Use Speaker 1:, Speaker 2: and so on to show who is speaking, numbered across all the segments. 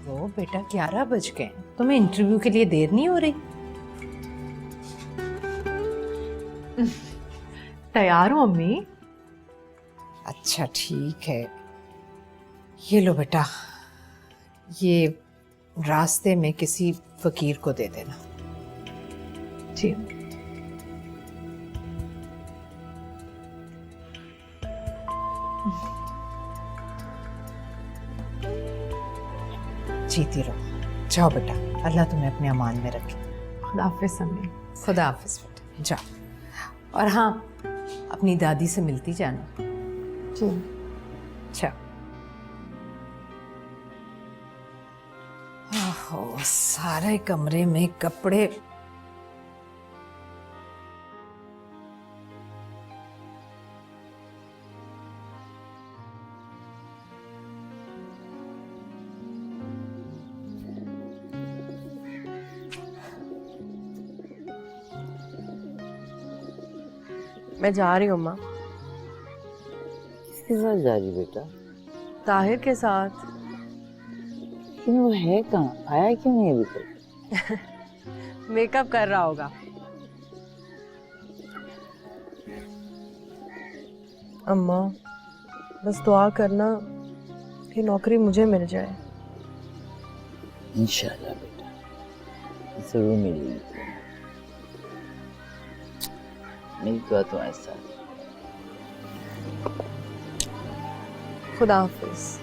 Speaker 1: वो बेटा 11 बज गए, तुम्हें इंटरव्यू के लिए देर नहीं हो रही?
Speaker 2: तैयार हो अम्मी?
Speaker 1: अच्छा ठीक है, ये लो बेटा, ये रास्ते में किसी फकीर को दे देना।
Speaker 2: जी।
Speaker 1: जीती रहो, जाओ बेटा, अल्लाह तुम्हें अपने अमान में रखे।
Speaker 2: खुदा हाफिज़ अम्मी।
Speaker 1: खुदा हाफिज बेटा, जाओ। और हाँ, अपनी दादी से मिलती जाना।
Speaker 2: जी।
Speaker 1: अच्छा। ओहो, सारे कमरे में कपड़े।
Speaker 2: मैं जा रही हूँ अम्मा।
Speaker 3: किसके साथ जा रही बेटा?
Speaker 2: ताहिर के साथ।
Speaker 3: लेकिन वो है कहाँ, आया क्यों नहीं अभी तक?
Speaker 2: मेकअप कर रहा होगा। अम्मा बस दुआ करना कि नौकरी मुझे मिल जाए।
Speaker 3: इंशाल्लाह बेटा, जरूर मिलेगी। मेरी दुआ तुम्हारे साथ।
Speaker 2: खुदा हाफिज़।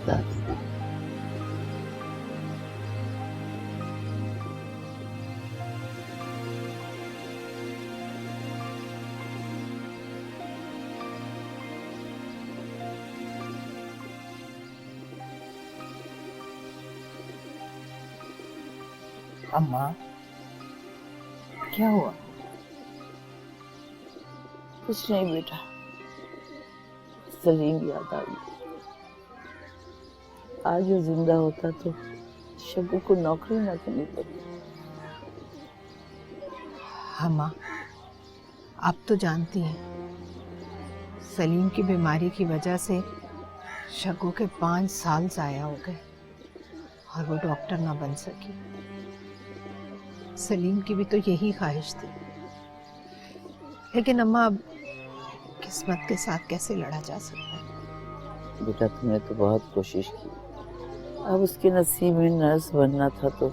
Speaker 1: अम्मा, क्या हुआ?
Speaker 3: कुछ नहीं बेटा, सलीम याद आ गई। आज वो जिंदा होता तो शगु को नौकरी ना करनी पड़ती।
Speaker 1: हाँ माँ, आप तो जानती हैं, सलीम की बीमारी की वजह से शगु के 5 साल ज़ाया हो गए और वो डॉक्टर ना बन सकी। सलीम की भी तो यही ख्वाहिश थी, लेकिन अम्मा अब किस्मत के साथ कैसे लड़ा जा सकता है?
Speaker 3: बेटा तुमने तो बहुत कोशिश की, अब उसके नसीब में नर्स बनना था तो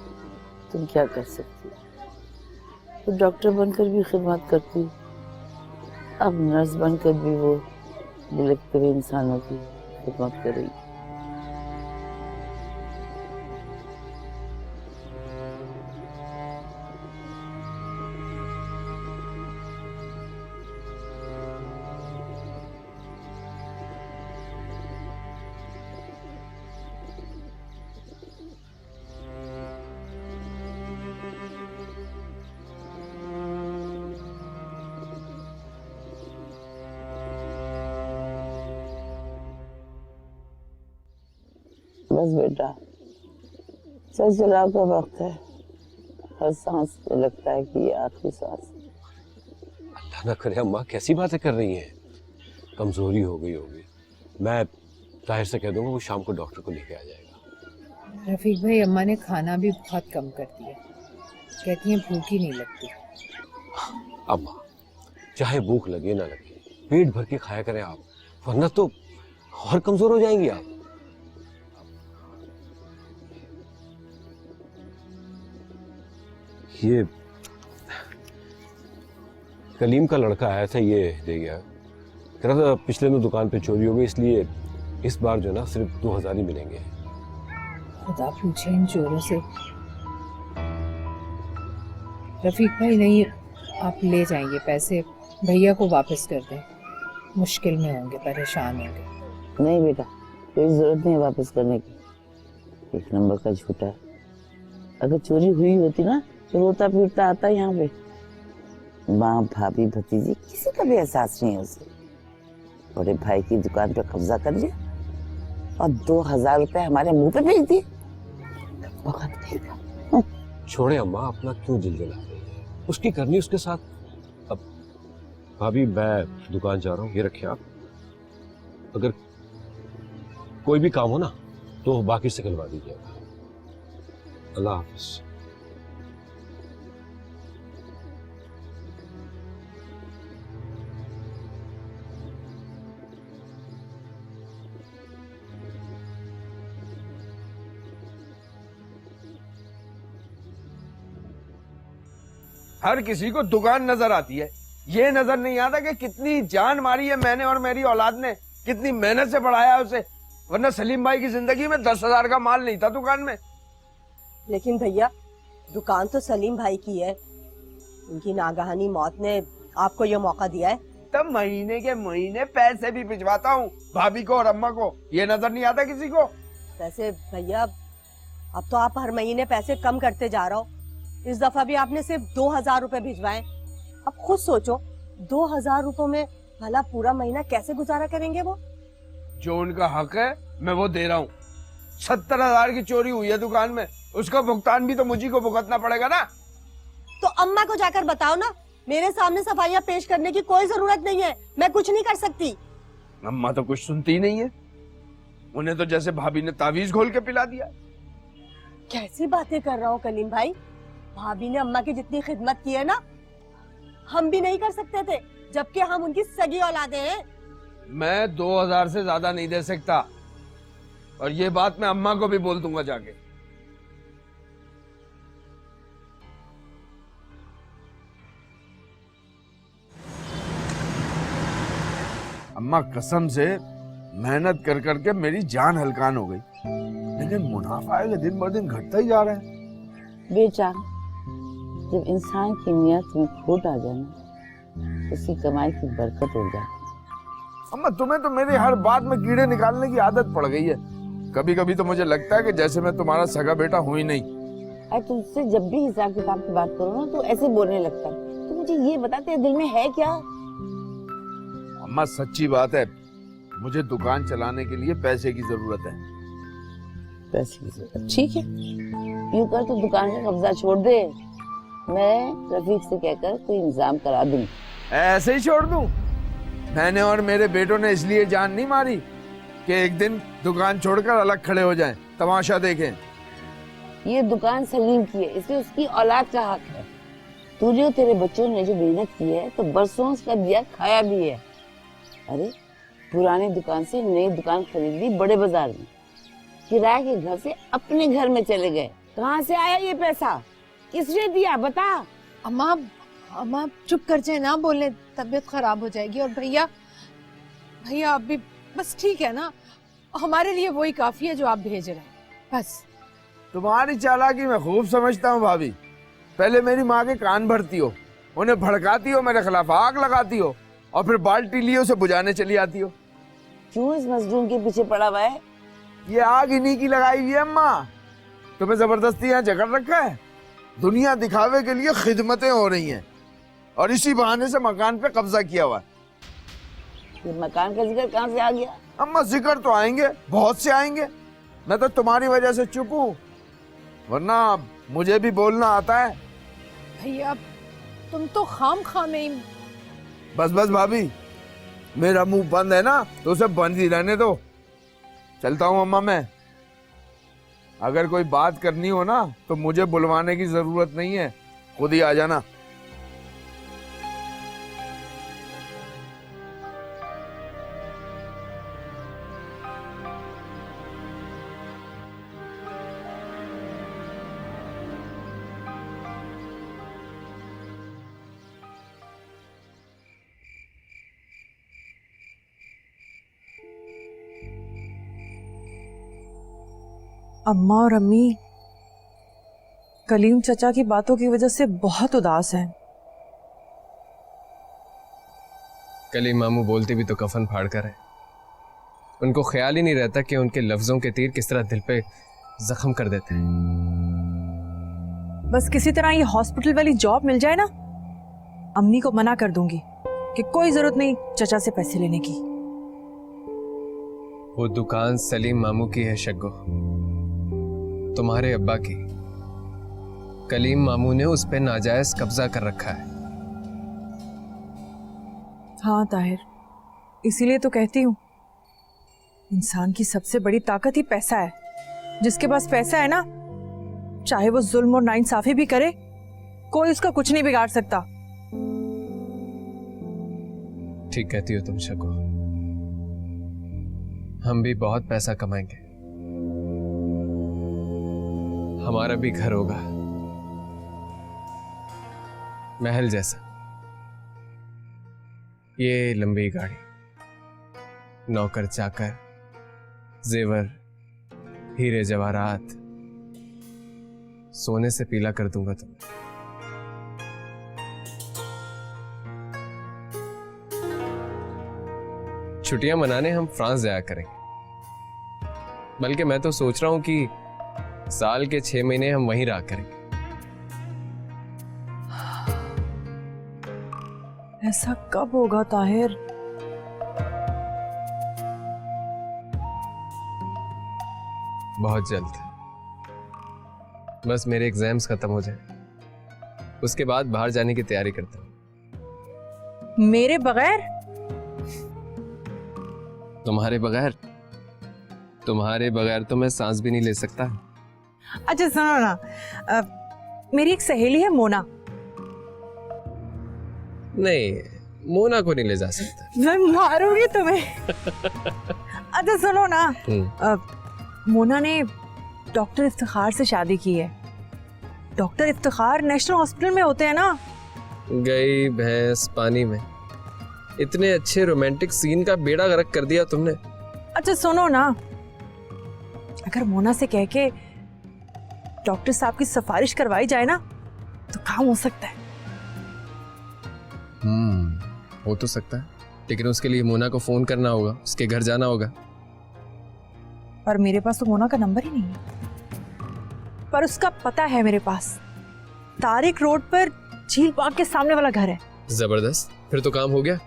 Speaker 3: तुम क्या कर सकती? तो डॉक्टर बनकर भी खिदमत करती, अब नर्स बनकर भी वो बिलखते हुए इंसानों की खिदमत करेगी। बस बेटा, चल चला का वक्त है, हर सांस पे लगता है कि ये आखिरी सांस।
Speaker 4: अल्लाह ना करे अम्मा, कैसी बातें कर रही हैं? कमजोरी हो गई होगी। मैं ताहिर से कह दूंगा, वो शाम को डॉक्टर को लेके आ जाएगा।
Speaker 1: रफीक भाई, अम्मा ने खाना भी बहुत कम कर दिया, कहती हैं भूख ही नहीं लगती।
Speaker 4: अम्मा, चाहे भूख लगे ना लगे, पेट भर के खाया करें आप, वरना तो और कमजोर हो जाएंगी आप। ये कलीम का लड़का आया था, ये दे गया। कह रहा था पिछले में दुकान पे चोरी हो गई, इसलिए इस बार जो ना सिर्फ 2000 ही मिलेंगे।
Speaker 1: खुदा पूछे इन चोरों से। रफीक भाई नहीं, आप ले जाइए पैसे, भैया को वापस कर दें, मुश्किल में होंगे, परेशान होंगे।
Speaker 3: नहीं बेटा, कोई जरूरत नहीं है वापस करने की, एक नंबर का झूठा है। अगर चोरी हुई होती ना तो रोता पीटता आता यहाँ पे। माँ भाभी भतीजी किसी का भी एहसास नहीं है उसे। बड़े भाई की दुकान पे कब्जा कर लिया और 2000 रुपए हमारे मुंह पे भेज दिए। बहुत देगा।
Speaker 4: छोड़े अम्मा, अपना क्यों दिल जला रही है? उसकी करनी उसके साथ। अब भाभी मैं दुकान जा रहा हूँ, ये रखिए आप, अगर कोई भी काम हो ना तो बाकी से करवा दीजिएगा। अल्लाह हाफिज।
Speaker 5: हर किसी को दुकान नजर आती है, ये नजर नहीं आता कि कितनी जान मारी है मैंने और मेरी औलाद ने, कितनी मेहनत से पढ़ाया उसे। वरना सलीम भाई की जिंदगी में 10,000 का माल नहीं था दुकान में।
Speaker 6: लेकिन भैया दुकान तो सलीम भाई की है, उनकी नागहानी मौत ने आपको ये मौका दिया है।
Speaker 5: तब महीने के महीने पैसे भी भिजवाता हूँ भाभी को और अम्मा को, ये नजर नहीं आता किसी को।
Speaker 6: वैसे भैया अब तो आप हर महीने पैसे कम करते जा रहे हो, इस दफा भी आपने सिर्फ 2,000 रुपए भिजवाए। अब खुद सोचो 2,000 रुपए में भला पूरा महीना कैसे गुजारा करेंगे वो?
Speaker 5: जो उनका हक है मैं वो दे रहा हूँ। 70,000 की चोरी हुई है दुकान में, उसका भुगतान भी तो मुझी को भुगतना पड़ेगा ना।
Speaker 6: तो अम्मा को जाकर बताओ ना, मेरे सामने सफाइयाँ पेश करने की कोई जरूरत नहीं है, मैं कुछ नहीं कर सकती।
Speaker 5: अम्मा तो कुछ सुनती ही नहीं है, उन्हें तो जैसे भाभी ने तावीज घोल के पिला दिया।
Speaker 6: कैसी बातें कर रहा हूँ कलीम भाई, भाभी ने अम्मा की जितनी खिदमत की है ना, हम भी नहीं कर सकते थे, जबकि हम उनकी सगी औलादे हैं।
Speaker 5: मैं 2,000 से ज्यादा नहीं दे सकता, और ये बात मैं अम्मा को भी बोल दूंगा जाके। अम्मा कसम से मेहनत कर करके मेरी जान हलकान हो गई, लेकिन मुनाफा है दिन ब दिन घटता ही जा रहा है।
Speaker 3: बेचा, जब इंसान की नियत में खोट आ जाए ना, उसकी कमाई की बरकत उड़ जाती।
Speaker 5: अम्मा तुम्हें तो मेरी हर बात में कीड़े निकालने की आदत पड़ गई है। कभी कभी तो मुझे लगता है कि जैसे मैं तुम्हारा सगा बेटा हूं ही नहीं।
Speaker 3: अरे तुझसे जब भी हिसाब किताब की बात करो ना तो ऐसे बोलने लगता है। तो मुझे ये बता तेरे दिल में है क्या?
Speaker 5: अम्मा सच्ची बात है, मुझे दुकान चलाने के लिए पैसे की जरूरत है।
Speaker 3: पैसे की जरूरत? ठीक है, यूं कर तू दुकान का कब्जा छोड़ दे, मैं रफीक से कहकर कोई इंतजाम करा दूंगी।
Speaker 5: ऐसे ही छोड़ दूं? मैंने और मेरे बेटों ने इसलिए जान नहीं मारी कि एक दिन दुकान छोड़कर अलग खड़े हो जाएं, तमाशा देखें।
Speaker 3: ये दुकान सलीम की है, इसलिए उसकी औलाद का हक है। तुझे और तेरे बच्चों ने जो मेहनत की है तो बरसों का दिया खाया भी है। अरे पुरानी दुकान से नई दुकान खरीद ली बड़े बाजार में, किराए के घर से अपने घर में चले गए। कहाँ से आया ये पैसा, किसने दिया बता?
Speaker 1: अम्मा अम्मा चुप कर जाए, ना बोले, तबीयत खराब हो जाएगी। और भैया भैया आप भी बस ठीक है ना, हमारे लिए वही काफी है जो आप भेज रहे हैं, बस।
Speaker 5: तुम्हारी चालाकी मैं खूब समझता हूँ भाभी। पहले मेरी माँ के कान भरती हो, उन्हें भड़काती हो, मेरे खिलाफ आग लगाती हो, और फिर बाल्टी लिए उसे बुझाने चली आती हो।
Speaker 3: क्यों इस मजलूम के पीछे पड़ा हुआ है?
Speaker 5: ये आग इन्हीं की लगाई हुई है अम्मा। तुम्हें जबरदस्ती यहाँ जकड़ रखा है। दुनिया दिखावे के लिए खिदमतें हो रही हैं, और इसी बहाने से मकान पे कब्जा किया हुआ है।
Speaker 3: ये मकान का जिक्र कहाँ से आ गया?
Speaker 5: अम्मा जिक्र तो आएंगे, बहुत से आएंगे। मैं तो तुम्हारी वजह से चुप हूँ, वरना मुझे भी बोलना आता है।
Speaker 1: भैया तुम तो खाम में ही।
Speaker 5: बस बस भाभी, मेरा मुंह बंद है ना तो उसे बंद ही रहने दो। चलता हूँ अम्मा मैं। अगर कोई बात करनी हो ना तो मुझे बुलवाने की जरूरत नहीं है, खुद ही आ जाना।
Speaker 2: अम्मा और अम्मी कलीम चचा की बातों की वजह से बहुत उदास हैं।
Speaker 7: कलीम मामू बोलते भी तो कफन फाड़ कर है। उनको ख्याल ही नहीं रहता कि उनके लफ्जों के तीर किस तरह दिल पे जख्म कर देते हैं।
Speaker 2: बस किसी तरह ये हॉस्पिटल वाली जॉब मिल जाए ना, अम्मी को मना कर दूंगी कि कोई जरूरत नहीं चचा से पैसे लेने की।
Speaker 7: वो दुकान सलीम मामू की है शग्गो, तुम्हारे अब्बा की। कलीम मामू ने उस पे नाजायज कब्जा कर रखा है।
Speaker 2: हाँ ताहिर, इसीलिए तो कहती हूँ इंसान की सबसे बड़ी ताकत ही पैसा है। जिसके पास पैसा है ना, चाहे वो जुल्म और नाइंसाफी भी करे, कोई उसका कुछ नहीं बिगाड़ सकता।
Speaker 7: ठीक कहती हो तुम शको। हम भी बहुत पैसा कमाएंगे, हमारा भी घर होगा, महल जैसा। ये लंबी गाड़ी, नौकर चाकर, जेवर, हीरे जवाहरात, सोने से पीला कर दूंगा तुम्हें। छुट्टियां मनाने हम फ्रांस जाया करेंगे, बल्कि मैं तो सोच रहा हूं कि साल के 6 महीने हम वहीं रहा करेंगे।
Speaker 2: ऐसा कब होगा ताहिर?
Speaker 7: बहुत जल्द, बस मेरे एग्जाम्स खत्म हो जाए, उसके बाद बाहर जाने की तैयारी करता हूं।
Speaker 2: मेरे बगैर?
Speaker 7: तुम्हारे बगैर तो मैं सांस भी नहीं ले सकता।
Speaker 2: अच्छा सुनो ना, मेरी एक सहेली है मोना।
Speaker 7: नहीं, मोना को नहीं ले जा सकता।
Speaker 2: मैं मारूंगी तुम्हें। अच्छा सुनो ना, मोना ने डॉक्टर इफ्तिखार से शादी की है। डॉक्टर इफ्तिखार नेशनल हॉस्पिटल में होते हैं ना।
Speaker 7: गई भैंस पानी में, इतने अच्छे रोमांटिक सीन का बेड़ा गर्क कर दिया तुमने।
Speaker 2: अच्छा सुनो ना, अगर मोना से कह के डॉक्टर साहब की सिफारिश करवाई जाए ना, तो काम हो सकता है।
Speaker 7: हो तो सकता है, लेकिन उसके लिए मोना को फोन करना होगा, उसके घर जाना होगा।
Speaker 2: पर मेरे पास तो मोना का नंबर ही नहीं है। पर उसका पता है मेरे पास। तारिक रोड पर झील बाग के सामने वाला घर है।
Speaker 7: जबरदस्त, फिर तो काम हो गया।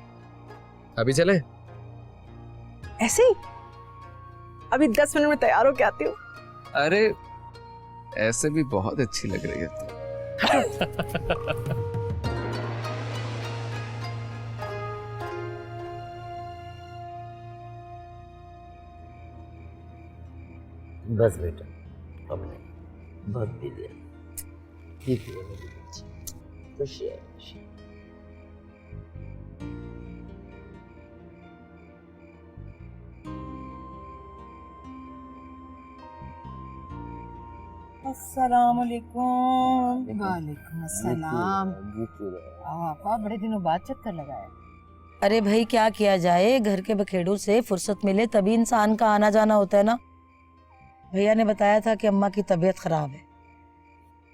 Speaker 7: अभी चलें?
Speaker 2: ऐसे ही अभी 10 मिनट में तैयार होके आती हूँ।
Speaker 7: अरे ऐसे भी बहुत अच्छी लग रही है तुम।
Speaker 3: बस बेटा, अब नहीं, बहुत पी लिया। ठीक है मेरी बच्ची, खुश है।
Speaker 1: अस्सलामुअलैकुम। वालेकुम अस्सलाम। आपा बड़े दिनों बाद चक्कर लगाया।
Speaker 6: अरे भाई क्या किया जाए, घर के बखेड़ों से फुर्सत मिले तभी इंसान का आना जाना होता है ना। भैया ने बताया था कि अम्मा की तबीयत खराब है।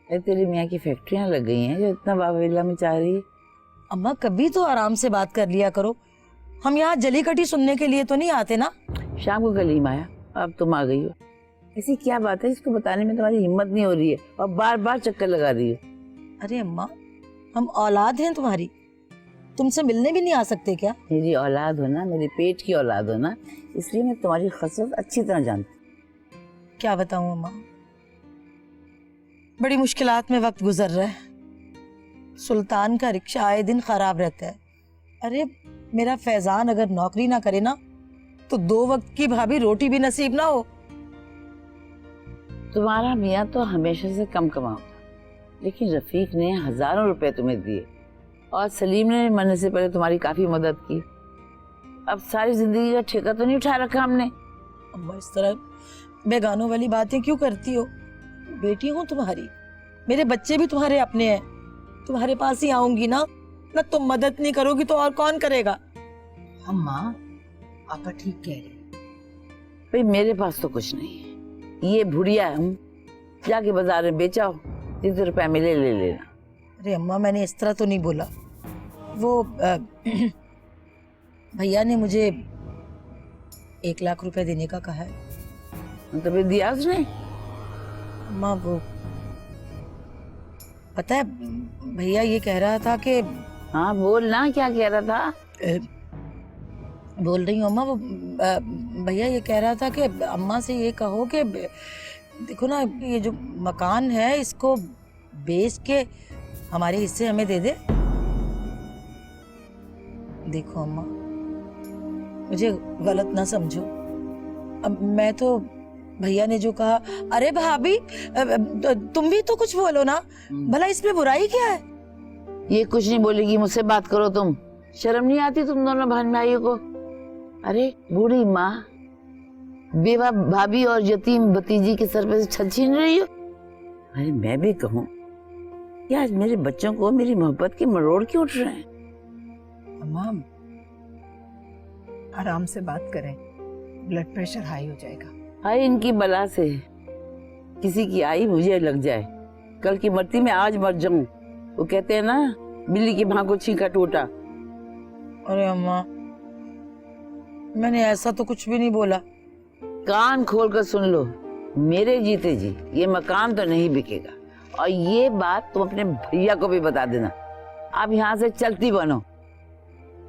Speaker 3: अरे तेरी मियाँ की फैक्ट्रियाँ लग गई हैं जो इतना बाबेला में चाह रही है।
Speaker 6: अम्मा कभी तो आराम से बात कर लिया करो, हम यहाँ जली कटी सुनने के लिए तो नहीं आते ना।
Speaker 3: शाम को कलीम आया, अब तुम आ गई हो। ऐसी क्या बात है, इसको बताने में तुम्हारी हिम्मत नहीं हो रही है और बार बार चक्कर लगा रही हो।
Speaker 6: अरे अम्मा, हम औलाद हैं तुम्हारी, तुमसे मिलने भी नहीं आ सकते क्या?
Speaker 3: मेरी औलाद हो ना, मेरे पेट की औलाद हो ना, इसलिए मैं तुम्हारी खसरत अच्छी तरह जानती।
Speaker 6: क्या बताऊं अम्मा, बड़ी मुश्किलात में वक्त गुजर रहा है। सुल्तान का रिक्शा आए दिन खराब रहता है। अरे मेरा फैजान अगर नौकरी ना करे ना, तो 2 वक्त की भाभी रोटी भी नसीब ना हो।
Speaker 3: तुम्हारा मियाँ तो हमेशा से कम कमाता, लेकिन रफीक ने हजारों रुपए तुम्हें दिए और सलीम ने मरने से पहले तुम्हारी काफी मदद की। अब सारी जिंदगी का ठेका तो नहीं उठा रखा हमने।
Speaker 6: अम्मा इस तरह बेगानों वाली बातें क्यों करती हो? बेटी हूँ तुम्हारी, मेरे बच्चे भी तुम्हारे अपने हैं। तुम्हारे पास ही आऊंगी ना तुम मदद नहीं करोगी तो और कौन करेगा?
Speaker 1: अम्मा आपा ठीक कह रही।
Speaker 3: भाई मेरे पास तो कुछ नहीं है, ये भुड़िया है, हम जाके बाजार में बेचाओ, 30 रुपए मिले ले लेना।
Speaker 6: अरे अम्मा मैंने इस तरह तो नहीं बोला। वो भैया ने मुझे 1 लाख रुपए देने का कहा है।
Speaker 3: तो फिर दिया उसने?
Speaker 6: अम्मा वो पता है, भैया ये कह रहा था कि
Speaker 3: हाँ बोल ना, क्या कह रहा था?
Speaker 6: बोल रही हूँ अम्मा, वो भैया ये कह रहा था कि अम्मा से ये कहो कि देखो ना, ये जो मकान है इसको बेच के हमारे हिस्से हमें दे दे। देखो अम्मा, मुझे गलत ना समझो, अब मैं तो
Speaker 8: भैया ने जो कहा। अरे भाभी तुम भी तो कुछ बोलो ना, भला इसमें बुराई क्या है?
Speaker 3: ये कुछ नहीं बोलेगी, मुझसे बात करो तुम। शर्म नहीं आती तुम दोनों बहन भाइयों को? अरे बूढ़ी माँ बेवा भाभी और यतीम भतीजी के सर पे से छत छीन रही हो। अरे मैं भी कहूँ कि आज मेरे बच्चों को मेरी मोहब्बत के मरोड़ क्यों उठ रहे हैं?
Speaker 1: अम्मा आराम से बात करें, ब्लड प्रेशर हाई हो जाएगा।
Speaker 3: हाय इनकी बला से किसी की आई मुझे लग जाए, कल की मरती में आज मर जाऊं। वो कहते हैं ना, बिल्ली की भां को छींका टूटा।
Speaker 8: अरे अम्मा मैंने ऐसा तो कुछ भी नहीं बोला।
Speaker 3: कान खोल कर सुन लो, मेरे जीते जी ये मकान तो नहीं बिकेगा, और ये बात तुम अपने भैया को भी बता देना। आप यहाँ से चलती बनो।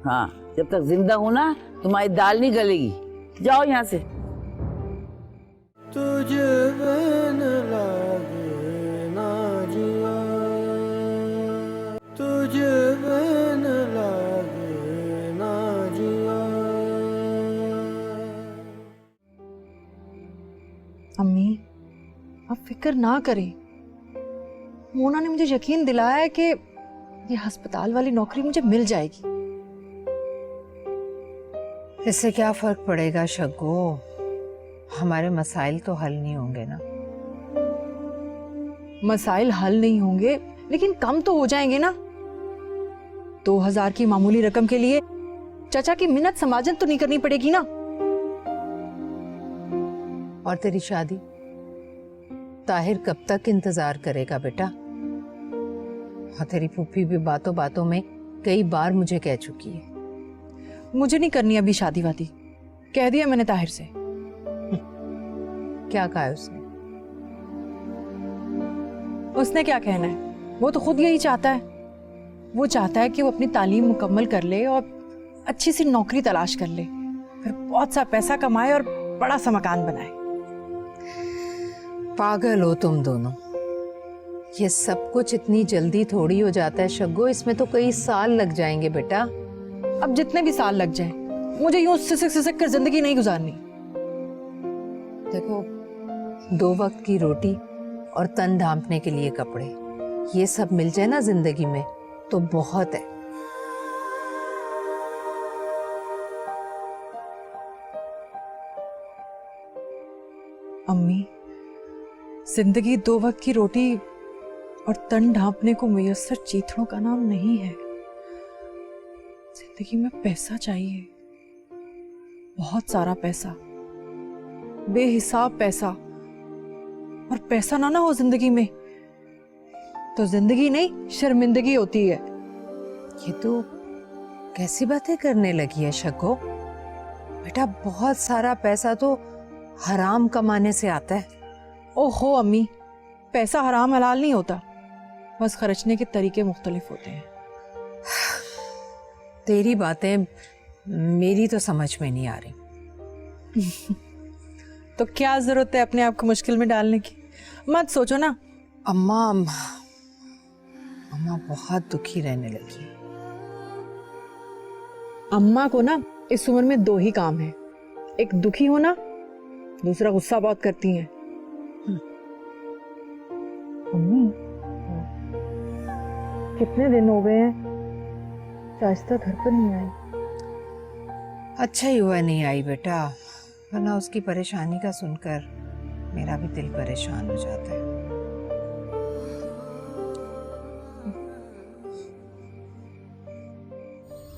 Speaker 3: हाँ, जब तक जिंदा हूं ना तुम्हारी दाल नहीं गलेगी। जाओ यहाँ से।
Speaker 9: तुझे बिन लागे ना जिया, तुझे बिन लागे ना जिया।
Speaker 2: अम्मी आप फिक्र ना करें, मोना ने मुझे यकीन दिलाया है कि ये अस्पताल वाली नौकरी मुझे मिल जाएगी।
Speaker 1: इससे क्या फर्क पड़ेगा शग्गू, हमारे मसाइल तो हल नहीं होंगे ना।
Speaker 2: मसाइल हल नहीं होंगे लेकिन कम तो हो जाएंगे ना। 2000 की मामूली रकम के लिए चाचा की मिन्नत समाजन तो नहीं करनी पड़ेगी ना।
Speaker 1: और तेरी शादी ताहिर कब तक इंतजार करेगा बेटा? और तेरी फूफी भी बातों बातों में कई बार मुझे कह चुकी है।
Speaker 2: मुझे नहीं करनी अभी शादी वादी, कह दिया मैंने ताहिर से।
Speaker 1: क्या कहा है उसने?
Speaker 2: उसने क्या कहना है, वो तो खुद यही चाहता है। वो चाहता है कि वो अपनी तालीम मुकम्मल कर ले और अच्छी सी नौकरी तलाश कर ले, फिर बहुत सा पैसा कमाए और बड़ा सा मकान बनाए।
Speaker 1: पागल हो तुम दोनों, ये सब कुछ इतनी जल्दी थोड़ी हो जाता है शग्गू, इसमें तो कई साल लग जाएंगे बेटा।
Speaker 2: अब जितने भी साल लग जाए, मुझे यूं सिसक सिसक कर जिंदगी नहीं गुजारनी।
Speaker 1: देखो, 2 वक्त की रोटी और तन ढांपने के लिए कपड़े, ये सब मिल जाए ना जिंदगी में तो बहुत है।
Speaker 2: अम्मी जिंदगी 2 वक्त की रोटी और तन ढांपने को मुयस्सर चीथड़ों का नाम नहीं है। जिंदगी में पैसा चाहिए, बहुत सारा पैसा, बेहिसाब पैसा। और पैसा ना हो जिंदगी में तो जिंदगी नहीं शर्मिंदगी होती है।
Speaker 1: ये तो कैसी बातें करने लगी है शग्गू? बेटा बहुत सारा पैसा तो हराम कमाने से आता है।
Speaker 2: ओहो अम्मी, पैसा हराम हलाल नहीं होता, बस खर्चने के तरीके मुख्तलिफ होते हैं।
Speaker 1: तेरी बातें मेरी तो समझ में नहीं आ रही।
Speaker 2: तो क्या जरूरत है अपने आप को मुश्किल में डालने की? मत सोचो ना।
Speaker 1: अम्मा बहुत दुखी रहने लगी।
Speaker 2: अम्मा को ना इस उम्र में 2 ही काम है, एक दुखी होना, दूसरा गुस्सा बहुत करती हैं। अम्मी कितने दिन हो गए हैं चाचा घर पर नहीं आई?
Speaker 1: अच्छा ही हुआ नहीं आई बेटा, वरना उसकी परेशानी का सुनकर मेरा भी दिल परेशान हो जाता है।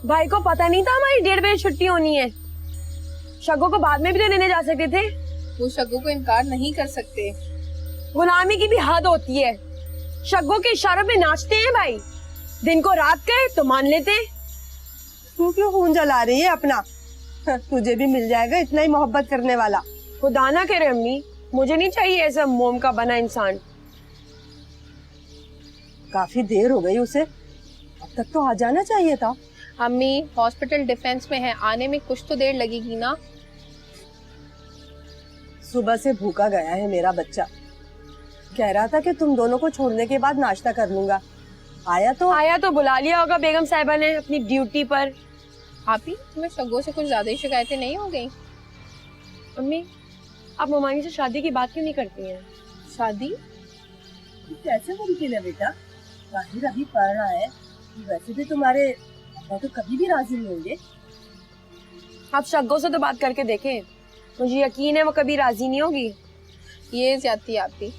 Speaker 10: भाई को पता नहीं था हमारी 1:30 बजे छुट्टी होनी है। शग्गू को बाद में भी तो लेने जा सकते थे।
Speaker 11: वो शग्गू को इनकार नहीं कर सकते।
Speaker 10: गुलामी की भी हद होती है। शग्गू के इशारों पे नाचते हैं भाई, दिन को रात कहे तो मान लेते।
Speaker 6: तू क्यों खून जला रही है अपना? तुझे भी मिल जाएगा इतना ही मोहब्बत करने वाला।
Speaker 10: खुदा ना करे अम्मी, मुझे नहीं चाहिए ऐसा मोम का बना इंसान।
Speaker 6: काफी देर हो गई उसे, अब तक तो आ जाना चाहिए था।
Speaker 11: अम्मी हॉस्पिटल डिफेंस में है, आने में कुछ तो देर लगेगी ना।
Speaker 6: सुबह से भूखा गया है मेरा बच्चा, कह रहा था कि तुम दोनों को छोड़ने के बाद नाश्ता कर लूंगा। आया तो
Speaker 10: बुला लिया होगा बेगम साहिबा ने अपनी ड्यूटी पर।
Speaker 11: आप ही तुम्हें शग्गू से कुछ ज्यादा ही शिकायतें नहीं हो गई?
Speaker 10: अम्मी आप ममानी से शादी की बात क्यों नहीं करती हैं?
Speaker 11: शादी?
Speaker 6: कैसे मुमकिन है बेटा? ताहिर अभी पढ़ रहा है, वैसे भी तुम्हारे पापा तो कभी भी राजी नहीं होंगे।
Speaker 10: आप शग्गो से तो बात करके देखें, मुझे यकीन है वो कभी राजी नहीं होगी।
Speaker 11: ये जाती आप भी,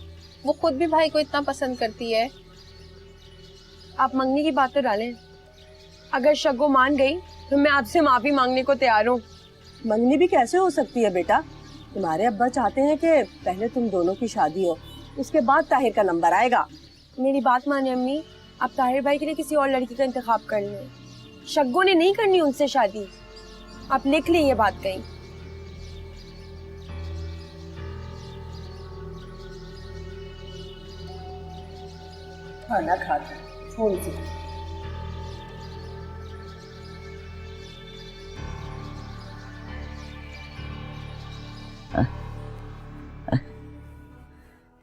Speaker 11: वो खुद भी भाई को इतना पसंद करती है।
Speaker 10: आप मंगनी की बात तो डालें, अगर शग्गो मान गई तो मैं आपसे माफी मांगने को तैयार हूँ।
Speaker 6: मंगनी भी कैसे हो सकती है बेटा? तुम्हारे अब्बा चाहते हैं कि पहले तुम दोनों की शादी हो, उसके बाद ताहिर का नंबर आएगा।
Speaker 10: मेरी बात माने अम्मी, आप ताहिर भाई के लिए किसी और लड़की का इंतखाब कर लें। शग्गो ने नहीं करनी उनसे शादी, आप लिख लें ये बात कहीं।
Speaker 6: खाना खा फोन से।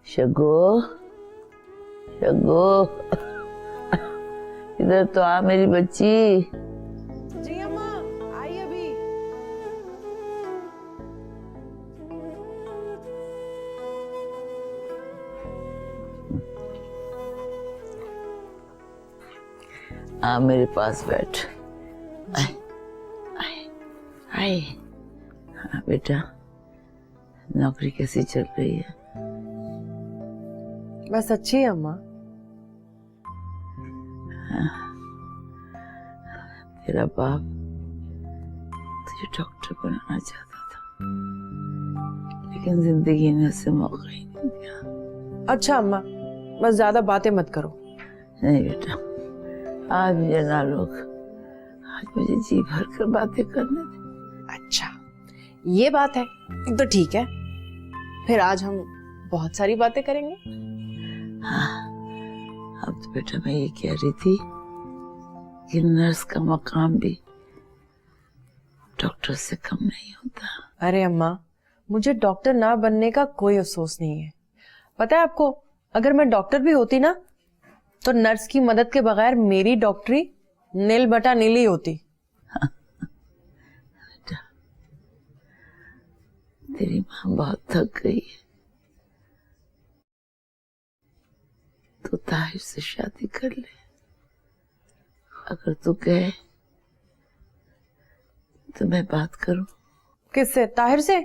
Speaker 3: शगो, शगो, इधर तो आ मेरी बच्ची।
Speaker 2: जी अम्मा, आई अभी।
Speaker 3: आ मेरे पास बैठ। आए, आए, आए। हाँ बेटा, नौकरी कैसी चल रही है?
Speaker 2: बस अच्छी है अम्मा।
Speaker 3: तेरा बाप तुझे डॉक्टर बनाना चाहता था, लेकिन जिंदगी ने उसे मौका ही नहीं दिया।
Speaker 2: अच्छा अम्मा, बस ज्यादा बातें मत करो।
Speaker 3: नहीं बेटा, आज मुझे ना लोग, आज मुझे जी भर कर बातें करने दे।
Speaker 2: अच्छा, ये बात है तो ठीक है, फिर आज हम बहुत सारी बातें करेंगे।
Speaker 3: हाँ, अब तो बेटा मैं ये कह रही थी कि नर्स का मकाम भी डॉक्टर से कम नहीं होता।
Speaker 2: अरे अम्मा, मुझे डॉक्टर ना बनने का कोई अफसोस नहीं है। पता है आपको, अगर मैं डॉक्टर भी होती ना, तो नर्स की मदद के बगैर मेरी डॉक्टरी नील बटा नील ही होती।
Speaker 3: बेटा, तेरी माँ बहुत थक गई है, तू ताहिर से शादी कर ले। अगर तू कहे तो मैं बात करूं।
Speaker 2: किससे? ताहिर से?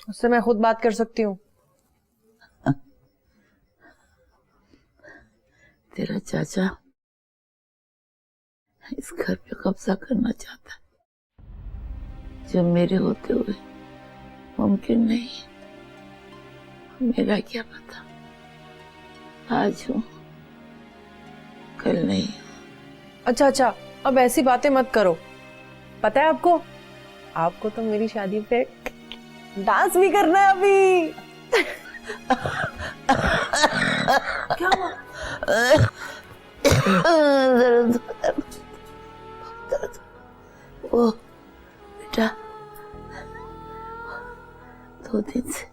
Speaker 2: उससे मैं खुद बात कर सकती हूँ।
Speaker 3: तेरा चाचा इस घर पे कब्जा करना चाहता है, जो मेरे होते हुए मुमकिन नहीं है। मेरा क्या पता, आज हूँ कल नहीं।
Speaker 2: अच्छा अच्छा, अब ऐसी बातें मत करो। पता है आपको, आपको तो मेरी शादी पे डांस भी करना है अभी। क्या हुआ?
Speaker 3: दर्द, दर्द। वो बेटा, 2 दिन से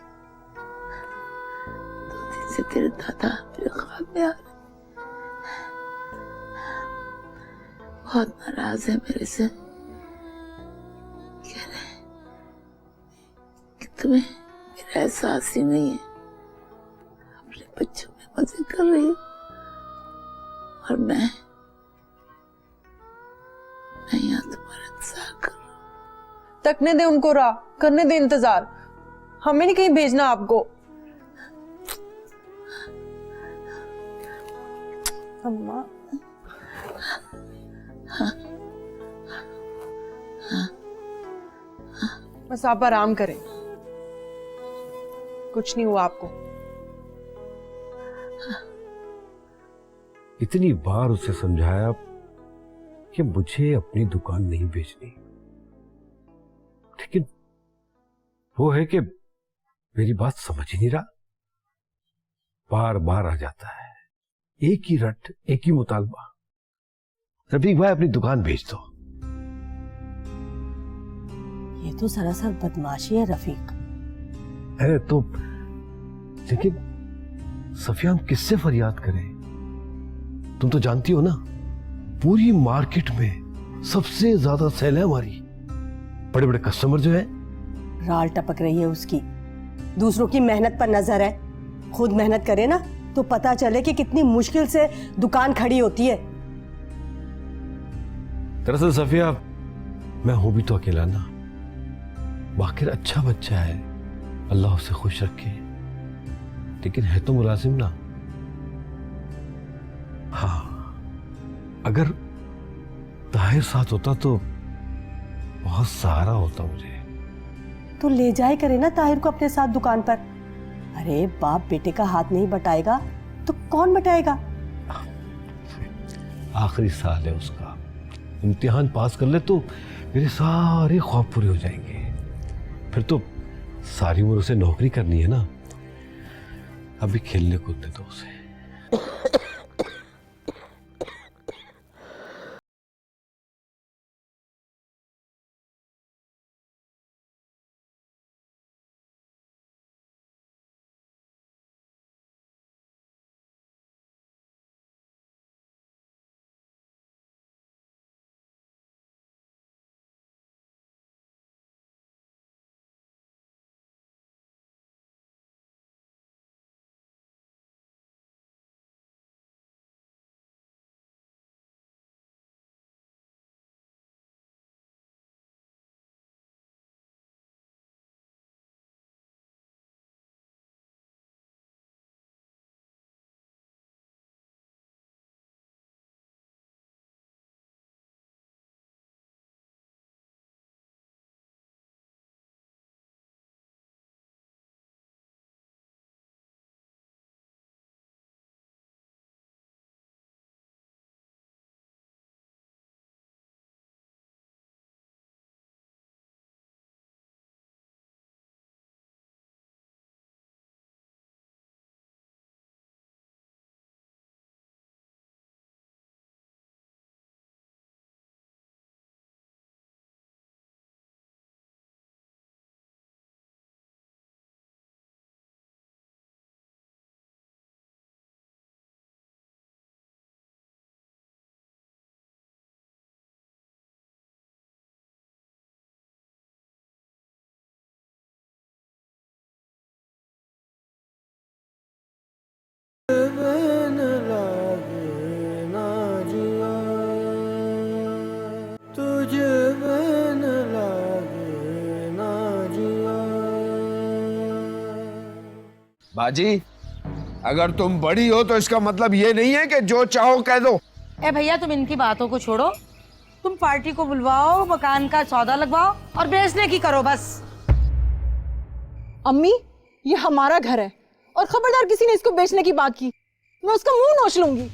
Speaker 3: तेरे दादा मेरे ख्वाब में आ रहे, बहुत नाराज है मेरे से। कह रहे हैं कि तुम्हें मेरा एहसास ही नहीं है, अपने बच्चों में मजे कर रही हो, और मैं यहाँ तुम्हारा इंतजार कर रहा हूँ।
Speaker 2: तकने दे उनको, राह करने दे इंतजार, हमें नहीं कहीं भेजना आपको। अम्मा, बस आप आराम करें, कुछ नहीं हुआ आपको।
Speaker 4: इतनी बार उसे समझाया कि मुझे अपनी दुकान नहीं बेचनी, लेकिन वो है कि मेरी बात समझ ही नहीं रहा, बार बार आ जाता है, एक ही रट, एक ही मुतालबा। रफीक भाई अपनी दुकान बेच दो।
Speaker 6: ये तो सरासर बदमाशी है रफीक।
Speaker 4: अरे तो लेकिन सफिया, हम किससे फरियाद करें? तुम तो जानती हो ना, पूरी मार्केट में सबसे ज्यादा सेल है हमारी। बड़े बड़े कस्टमर जो है
Speaker 6: राल टपक रही है उसकी। दूसरों की मेहनत पर नजर है, खुद मेहनत करे ना तो पता चले कि कितनी मुश्किल से दुकान खड़ी होती है।
Speaker 4: दरअसल सफिया, मैं हूं भी तो अकेला ना। बाकिर अच्छा बच्चा है, अल्लाह उसे खुश रखे, लेकिन है तो मुलाजिम ना। हाँ, अगर ताहिर साथ होता तो बहुत सहारा होता मुझे।
Speaker 6: तो ले जाए करे ना ताहिर को अपने साथ दुकान पर। अरे बाप बेटे का हाथ नहीं बटाएगा तो कौन बटाएगा?
Speaker 4: आखिरी साल है उसका, इम्तिहान पास कर ले तो मेरे सारे ख्वाब पूरे हो जाएंगे। फिर तो सारी उम्र उसे नौकरी करनी है ना। अभी खेलने कूदने दो उसे।
Speaker 9: बिन लागे ना जिया, तुझे बिन लागे ना जिया।
Speaker 5: बाजी, अगर तुम बड़ी हो तो इसका मतलब ये नहीं है कि जो चाहो कह दो।
Speaker 8: ए भैया, तुम इनकी बातों को छोड़ो, तुम पार्टी को बुलवाओ, मकान का सौदा लगवाओ और बेचने की करो बस।
Speaker 2: अम्मी, ये हमारा घर है और खबरदार किसी ने इसको बेचने की बात की, मैं उसका मुंह नोच लूंगी।